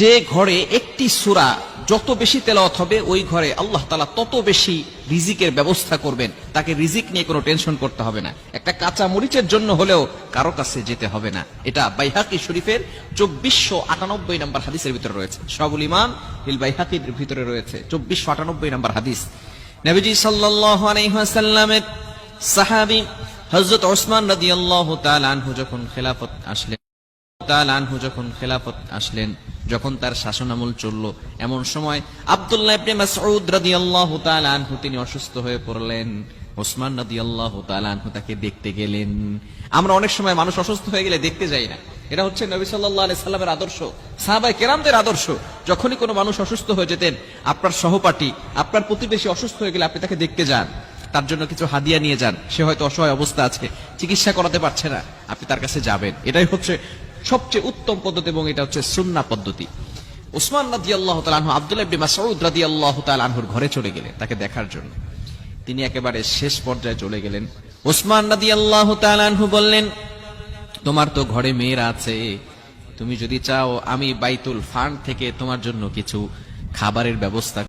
যে ঘরে একটি সূরা যত বেশি তেলাওয়াত হবে ওই ঘরে আল্লাহ তাআলা তত বেশি রিজিকের ব্যবস্থা করবেন, তাকে রিজিক নিয়ে কোনো টেনশন করতে হবে না, একটা কাঁচা মরিচের জন্য হলেও কারো কাছে যেতে হবে না। এটা বাইহাকি শরীফের 2498 নম্বর হাদিসের ভিতরে রয়েছে, শাহুল ইমান ইল বাইহাকির ভিতরে রয়েছে 2498 নম্বর হাদিস। নবীজি সাল্লাল্লাহু আলাইহি ওয়াসাল্লামের সাহাবী হযরত ওসমান রাদিয়াল্লাহু তাআলা আনহু যখন খেলাফত আসলেন, যখন তার শাসনামল চলল, এমন সময় আব্দুল্লাহ ইবনে মাসউদ রাদিয়াল্লাহু তাআলা আনহু তিনি অসুস্থ হয়ে পড়লেন। ওসমান রাদিয়াল্লাহু তাআলা আনহু তাকে দেখতে গেলেন। আমরা অনেক সময় মানুষ অসুস্থ হয়ে গেলে দেখতে যাই না, এটা হচ্ছে নবী সাল্লাল্লাহু আলাইহি সাল্লামের আদর্শ, সাহাবায়ে কেরামদের আদর্শ। যখনই কোনো মানুষ অসুস্থ হয়ে যেতেন, আপনার সহপাঠী, আপনার প্রতিবেশী অসুস্থ হয়ে গেলে আপনি তাকে দেখতে যান, তার জন্য কিছু হাদিয়া নিয়ে যান। সে হয়তো অসহায় অবস্থা আছে, চিকিৎসা করাতে পারছে না, আপনি তার কাছে যাবেন। এটাই হচ্ছে সবচেয়ে উত্তম পদ্ধতি এবং এটা হচ্ছে সুন্নাহ পদ্ধতি। ওসমান রাদিয়াল্লাহু তাআলা আনহু আব্দুল্লাহ ইবনে মাসউদ রাদিয়াল্লাহু তাআলা আনহুর ঘরে চলে গেলেন তাকে দেখার জন্য। তিনি একেবারে শেষ পর্যায়ে চলে গেলেন। ওসমান রাদিয়াল্লাহু তাআলা আনহু বললেন, তোমার তো ঘরে মেয়েরা আছে, তুমি যদি চাও আমি বাইতুল ফান্ড থেকে তোমার জন্য কিছু খাবারের ব্যবস্থা